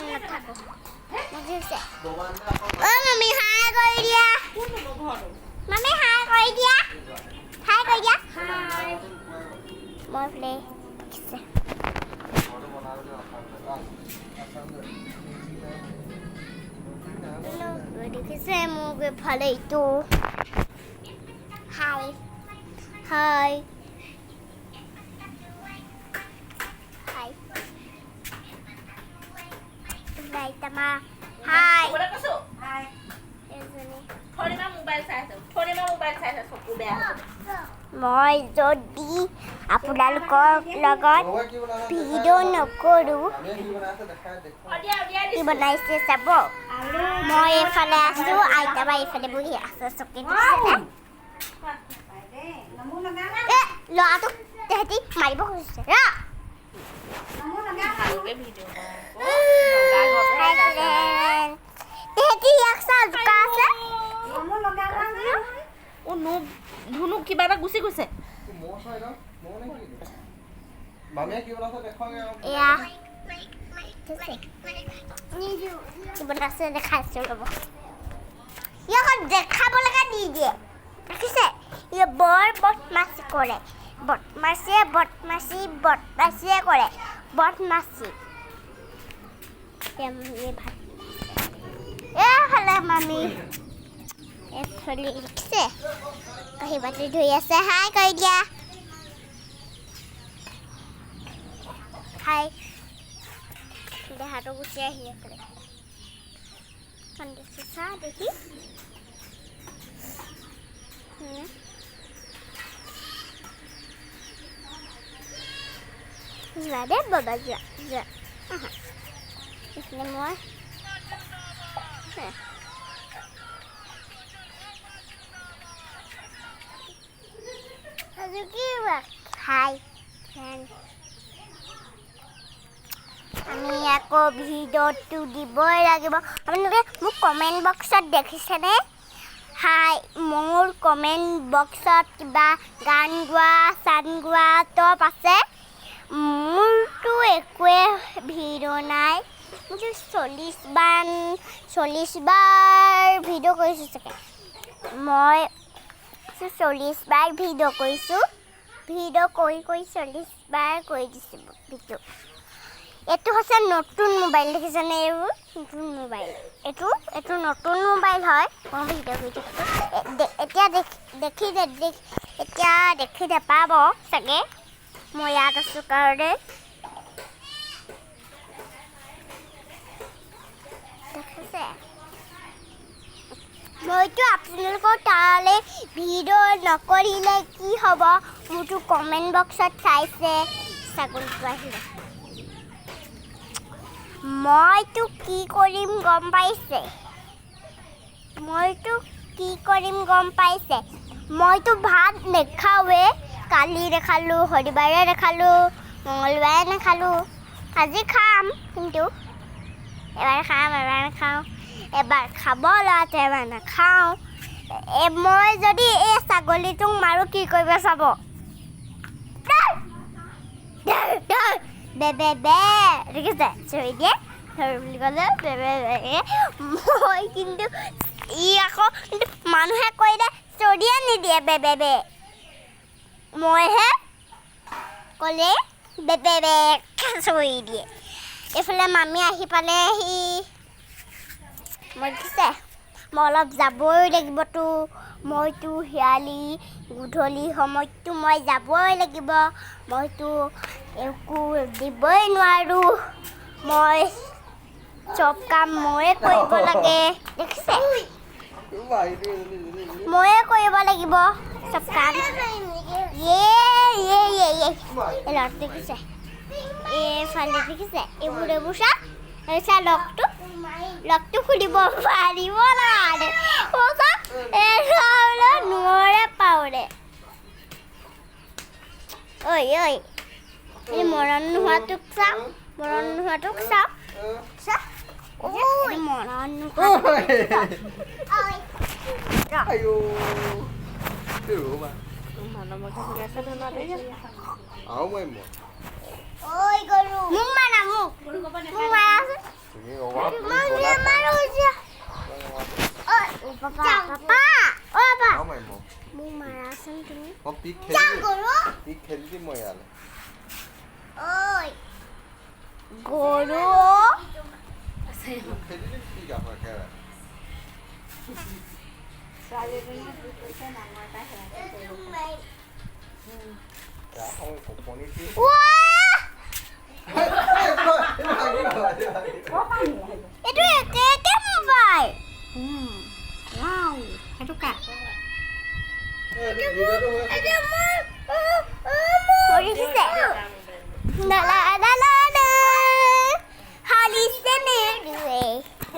অকণমান নাথাকো বুজিছে মামি হাই কৰি দিয়া মামি হাই কৰি দিয়া মই প্লে দেখিছে দেখিছে মোক এফালে এইটো হাই Tama. Hi. Wala ka so. Hi. Thori ma mobile চাই আছে চকু বেয়া মই যদি আপোনালোকৰ লগত ভিডিঅ' নকৰোঁ কি বনাইছে চাব মই এইফালে আছোঁ আইতাবা এইফালে বহি আছে চকীত ল'ৰাটোক তেহেঁতি মাৰিব খুজিছে ধুনু কিবা এটা গুচি গৈছে দেখাইছো ৰ'ব ইয়াক দেখাব লগা দি দিয়ে দেখিছে ইয়ে বৰ বদমাছি কৰে বদমাছিয়ে কৰে বদমাছি এইফালে মামি এইফালে দেখিছে কাঁহী বাতি ধুই আছে হাই কৰি দিয়া হাই দেহাটো গুচি আহি আছে কান্দিছে চা দেখি যোৱা দে বাবা যোৱা এইফালে মই হাই আমি আকৌ ভিডিঅ'টো দিবই লাগিব আপোনালোকে মোক কমেণ্ট বক্সত দেখিছেনে হাই মোৰ কমেণ্ট বক্সত কিবা গান গোৱা চান গোৱা টপ আছে মোৰতো একোৱে ভিডিঅ' নাই মোৰ 40 বাৰ ভিডিঅ' কৰিছোঁ চাগে মই 40 বাৰ ভিডিঅ' কৰিছোঁ ভিডিঅ' কৰি 40 বাৰ কৰি দিছোঁ ভিডিঅ' এইটো হৈছে নতুন মোবাইল দেখিছেনে এইবোৰ নতুন মোবাইল এইটো নতুন মোবাইল হয় মই ভিডিঅ' কৰি থাকোঁ এতিয়া দেখি নাপাব চাগে মই ইয়াত আছোঁ কাৰণে দেখিছে মইতো আপোনালোকৰ তালৈ ভিডিঅ' নকৰিলে কি হ'ব মোৰতো কমেণ্ট বক্সত চাইছে ছাগলীটো আহিলে মইতো কি কৰিম গম পাইছে মইতো ভাত নেখাওঁৱে কালি নেখালোঁ শনিবাৰে নেখালোঁ মঙলবাৰে নেখালোঁ আজি খাম কিন্তু এবাৰ খাম এবাৰ নাখাওঁ এবাৰ খাব লওঁতে এবাৰ নাখাওঁ মই যদি এই ছাগলীটোক মাৰোঁ কি কৰিব চাব দেখিছে চৰি দিয়ে বুলি ক'লে মই কিন্তু ই আকৌ মানুহে কৈলে চৰিয়ে নিদিয়ে বে মইহে ক'লে বে চৰি দিয়ে এইফালে মামী আহি পালেহি মই দেখিছে মই অলপ যাবই লাগিবতো মইতো শিয়ালি গধূলি সময়ততো মই যাবই লাগিব মইতো একো দিবই নোৱাৰোঁ মই চব কাম ময়ে কৰিব লাগে দেখিছে ময়ে কৰিব লাগিব চব কাম ল'ৰাটো দেখিছে এইফালে দেখিছে এইবোৰ চা চা লগটো খুলিব পাৰিব নোৱাৰে পাওঁৰে ঐ এই মৰণ নোহোৱাটোক চাওঁ মৰণ ঐ গৰু মোক মাৰা 빠빠. 오빠. Không mày một. 목마라 선생님. Có biết khen 짱구로? biết khen cái 뭐야? 어이. 고로. Khen cái gì gặp mà kêu là. Dạ không phục con đi chứ. 우와! Cái này. 이거 깨깨 모바일. 와우. 해줄까? 머리 주세요. 나라라.